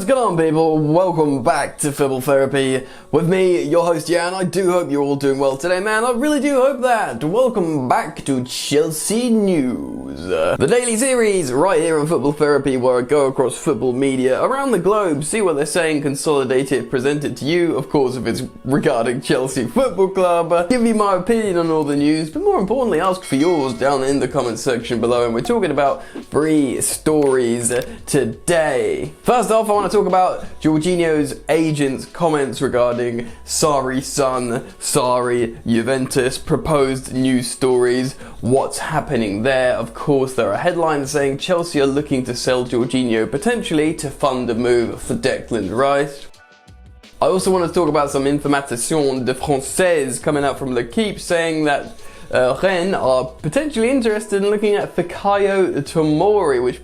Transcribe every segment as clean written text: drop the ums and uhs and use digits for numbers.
What's going on, people? Welcome back to Football Therapy with me, your host Jan. I do hope you're all doing well today, man. I really do hope that. Welcome back to Chelsea News, the daily series right here on Football Therapy, where I go across football media around the globe, see what they're saying, consolidate it, present it to you, of course, if it's regarding Chelsea Football Club, give you my opinion on all the news, but more importantly, ask for yours down in the comments section below. And we're talking about 3 stories today. First off, I want to talk about Jorginho's agent's comments regarding Sarri's son, Sarri, Juventus, proposed news stories, what's happening there. Of course, there are headlines saying Chelsea are looking to sell Jorginho potentially to fund a move for Declan Rice. I also want to talk about some information de française coming out from Ligue saying that Rennes are potentially interested in looking at Fikayo Tomori, which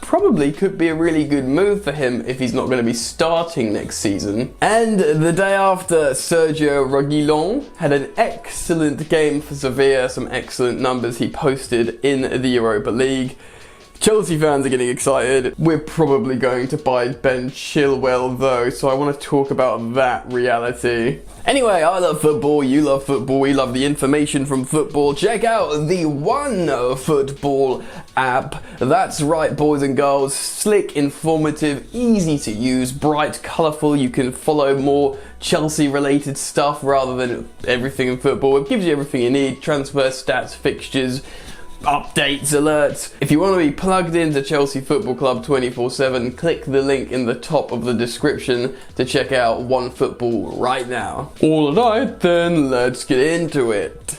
probably could be a really good move for him if he's not going to be starting next season. And the day after, Sergio Reguilón had an excellent game for Sevilla, some excellent numbers he posted in the Europa League. Chelsea fans are getting excited. We're probably going to buy Ben Chilwell though, so I want to talk about that reality. Anyway, I love football, you love football, we love the information from football. Check out the OneFootball app. That's right, boys and girls. Slick, informative, easy to use, bright, colourful. You can follow more Chelsea related stuff rather than everything in football. It gives you everything you need: transfer stats, fixtures, updates, alerts. If you want to be plugged into Chelsea Football Club 24/7, click the link in the top of the description to check out OneFootball right now. All right, then let's get into it.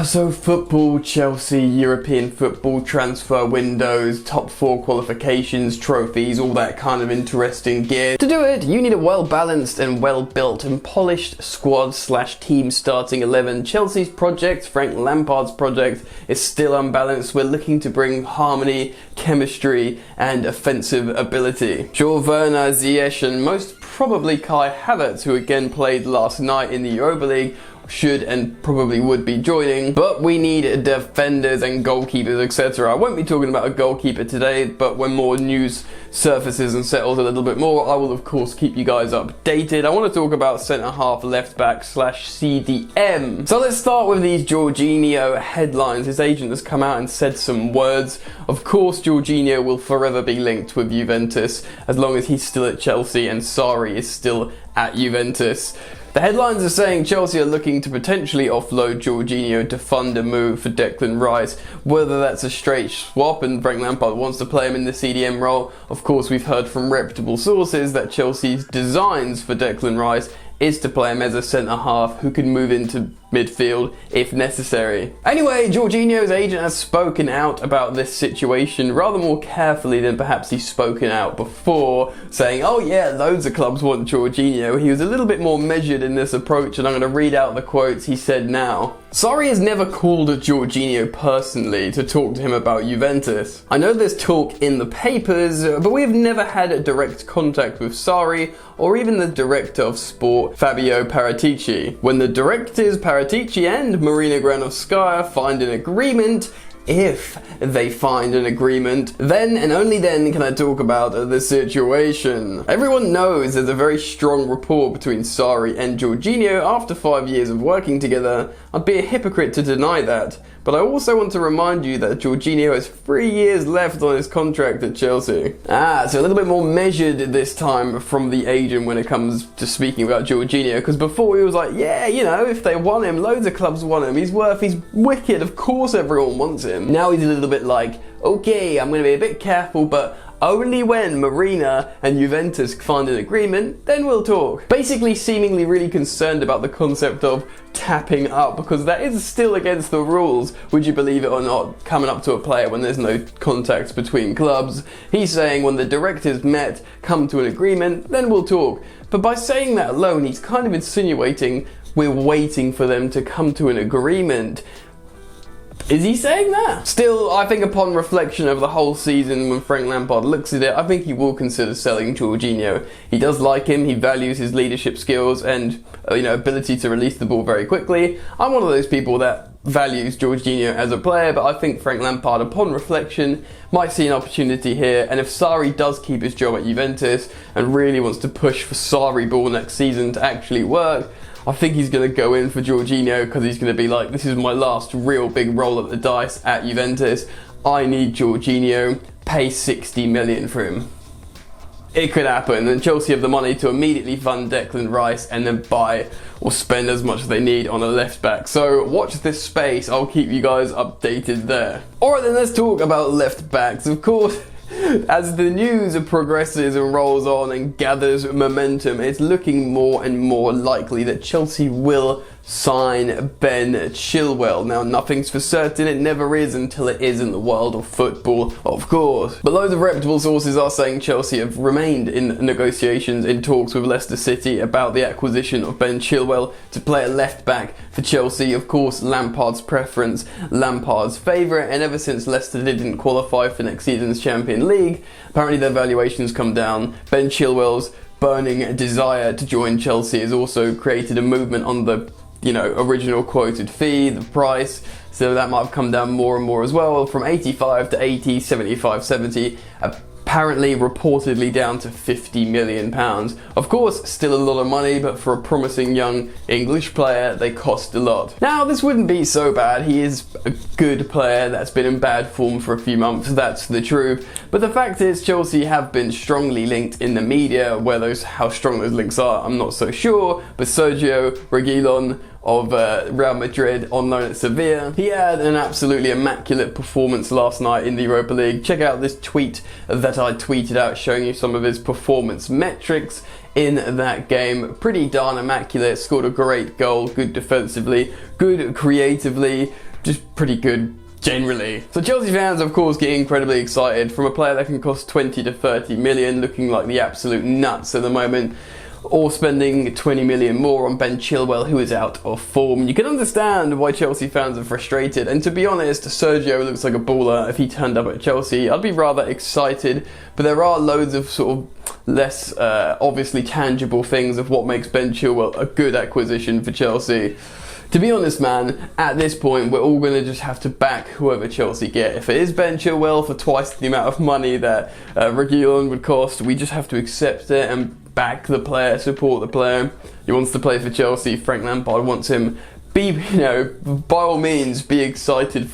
So football, Chelsea, European football, transfer windows, top 4 qualifications, trophies, all that kind of interesting gear. To do it, you need a well-balanced and well-built and polished squad/team starting 11. Chelsea's project, Frank Lampard's project, is still unbalanced. We're looking to bring harmony, chemistry, and offensive ability. Sure, Werner, Ziyech, and most probably Kai Havertz, who again played last night in the Europa League, should and probably would be joining, but we need defenders and goalkeepers, etc. I won't be talking about a goalkeeper today, but when more news surfaces and settles a little bit more, I will of course keep you guys updated. I want to talk about centre half, left back / CDM. So let's start with these Jorginho headlines. His agent has come out and said some words. Of course, Jorginho will forever be linked with Juventus as long as he's still at Chelsea and Sarri is still at Juventus. The headlines are saying Chelsea are looking to potentially offload Jorginho to fund a move for Declan Rice. Whether that's a straight swap and Frank Lampard wants to play him in the CDM role, of course we've heard from reputable sources that Chelsea's designs for Declan Rice is to play him as a centre-half who can move into midfield if necessary. Anyway, Jorginho's agent has spoken out about this situation rather more carefully than perhaps he's spoken out before, saying, oh yeah, loads of clubs want Jorginho. He was a little bit more measured in this approach, and I'm going to read out the quotes he said now. Sarri has never called Jorginho personally to talk to him about Juventus. I know there's talk in the papers, but we have never had a direct contact with Sarri or even the director of sport, Fabio Paratici. When the directors Paratici and Marina Granovskaya find an agreement, if they find an agreement, then and only then can I talk about the situation. Everyone knows there's a very strong rapport between Sarri and Jorginho after 5 years of working together. I'd be a hypocrite to deny that. But I also want to remind you that Jorginho has 3 years left on his contract at Chelsea. So a little bit more measured this time from the agent when it comes to speaking about Jorginho, because before he was like, yeah, you know, if they want him, loads of clubs want him, he's wicked, of course everyone wants him. Now he's a little bit like, okay, I'm going to be a bit careful, but only when Marina and Juventus find an agreement, then we'll talk. Basically seemingly really concerned about the concept of tapping up, because that is still against the rules, would you believe it or not, coming up to a player when there's no contact between clubs. He's saying when the directors met, come to an agreement, then we'll talk. But by saying that alone, he's kind of insinuating we're waiting for them to come to an agreement. Is he saying that? Still, I think upon reflection of the whole season, when Frank Lampard looks at it, I think he will consider selling Jorginho. He does like him, he values his leadership skills and ability to release the ball very quickly. I'm one of those people that values Jorginho as a player, but I think Frank Lampard, upon reflection, might see an opportunity here. And if Sarri does keep his job at Juventus and really wants to push for Sarri ball next season to actually work, I think he's going to go in for Jorginho, because he's going to be like, this is my last real big roll of the dice at Juventus. I need Jorginho. Pay 60 million for him. It could happen, and Chelsea have the money to immediately fund Declan Rice and then buy or spend as much as they need on a left back. So watch this space, I'll keep you guys updated there. Alright then, let's talk about left backs. Of course, as the news progresses and rolls on and gathers momentum, it's looking more and more likely that Chelsea will sign Ben Chilwell. Now, nothing's for certain, it never is until it is in the world of football, of course. But loads of reputable sources are saying Chelsea have remained in negotiations, in talks with Leicester City about the acquisition of Ben Chilwell to play at left back for Chelsea. Of course, Lampard's preference, Lampard's favourite, and ever since Leicester didn't qualify for next season's Champions League, apparently their valuations come down. Ben Chilwell's burning desire to join Chelsea has also created a movement on the original quoted fee, the price, so that might have come down more and more as well, from 85 to 80, 75, 70, apparently reportedly down to 50 million pounds. Of course, still a lot of money, but for a promising young English player, they cost a lot. Now, this wouldn't be so bad. He is a good player that's been in bad form for a few months, that's the truth. But the fact is, Chelsea have been strongly linked in the media. How strong those links are, I'm not so sure, but Sergio Reguilón of Real Madrid on loan at Sevilla, he had an absolutely immaculate performance last night in the Europa League. Check out this tweet that I tweeted out showing you some of his performance metrics in that game. Pretty darn immaculate, scored a great goal, good defensively, good creatively, just pretty good generally. So Chelsea fans, of course, get incredibly excited from a player that can cost 20 to 30 million, looking like the absolute nuts at the moment, or spending 20 million more on Ben Chilwell, who is out of form. You can understand why Chelsea fans are frustrated, and to be honest, Sergio looks like a baller. If he turned up at Chelsea, I'd be rather excited, but there are loads of sort of less obviously tangible things of what makes Ben Chilwell a good acquisition for Chelsea. To be honest, man, at this point, we're all going to just have to back whoever Chelsea get. If it is Ben Chilwell for twice the amount of money that Reguilón would cost, we just have to accept it and back the player, support the player. He wants to play for Chelsea. Frank Lampard wants him. By all means, be excited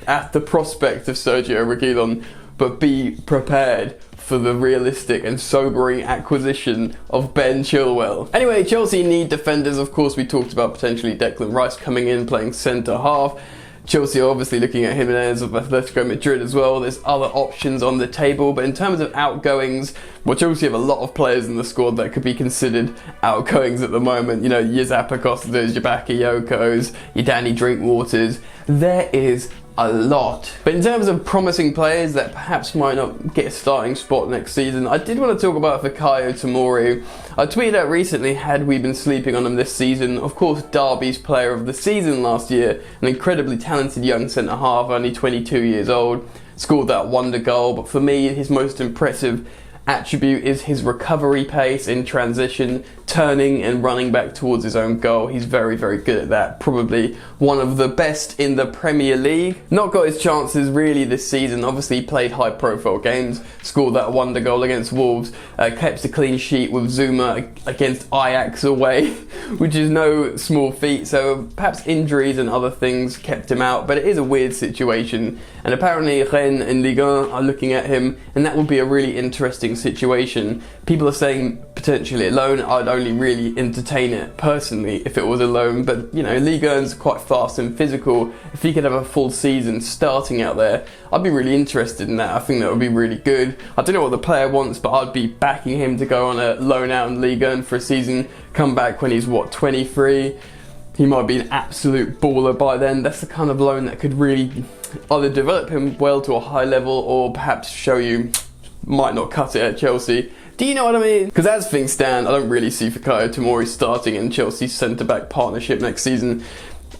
at the prospect of Sergio Reguilón, but be prepared for the realistic and sobering acquisition of Ben Chilwell. Anyway, Chelsea need defenders. Of course, we talked about potentially Declan Rice coming in, playing centre half. Chelsea are obviously looking at Jimenez of Atletico Madrid as well. There's other options on the table, but in terms of outgoings, well, Chelsea have a lot of players in the squad that could be considered outgoings at the moment. Your Zappacosta's, your Bakayoko's, your Danny Drinkwaters. There is a lot. But in terms of promising players that perhaps might not get a starting spot next season, I did want to talk about Fikayo Tomori. I tweeted out recently, had we been sleeping on him this season? Of course, Derby's player of the season last year, an incredibly talented young centre-half, only 22 years old, scored that wonder goal, but for me, his most impressive attribute is his recovery pace in transition, turning and running back towards his own goal. He's very, very good at that. Probably one of the best in the Premier League. Not got his chances really this season. Obviously played high profile games, scored that wonder goal against Wolves, kept a clean sheet with Zuma against Ajax away, which is no small feat. So perhaps injuries and other things kept him out, but it is a weird situation. And apparently Rennes and Ligue 1 are looking at him, and that would be a really interesting situation. People are saying potentially a loan. I'd only really entertain it personally if it was a loan, but Ligue 1's quite fast and physical. If he could have a full season starting out there, I'd be really interested in that. I think that would be really good. I don't know what the player wants, but I'd be backing him to go on a loan out in Ligue 1 for a season, come back when he's 23. He might be an absolute baller by then. That's the kind of loan that could really either develop him well to a high level or perhaps show you might not cut it at Chelsea. Do you know what I mean? Because as things stand, I don't really see Fikayo Tomori starting in Chelsea's centre-back partnership next season.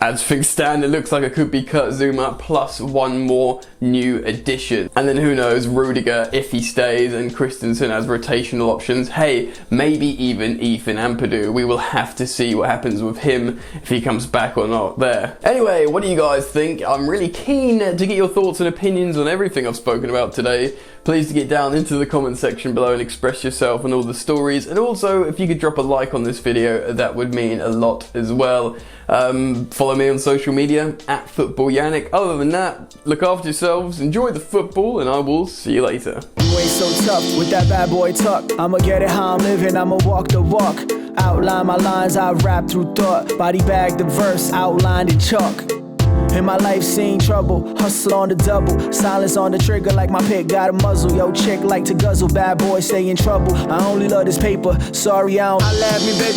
As things stand, it looks like it could be Kurt Zouma plus one more new addition. And then who knows, Rudiger, if he stays, and Christensen as rotational options. Hey, maybe even Ethan Ampadu. We will have to see what happens with him, if he comes back or not there. Anyway, what do you guys think? I'm really keen to get your thoughts and opinions on everything I've spoken about today. Please get down into the comment section below and express yourself on all the stories. And also, if you could drop a like on this video, that would mean a lot as well. Follow me on social media, @FootballYannick. Other than that, look after yourselves, enjoy the football, and I will see you later. You ain't so tough with that bad boy tuck. I'ma get it how I'm living, I'ma walk the walk. Outline my lines, I rap through thought. Body bag the verse, outlined in chalk. In my life seen trouble, hustle on the double. Silence on the trigger like my pick got a muzzle. Yo chick like to guzzle, bad boy stay in trouble. I only love this paper, sorry I don't. I laugh me baby.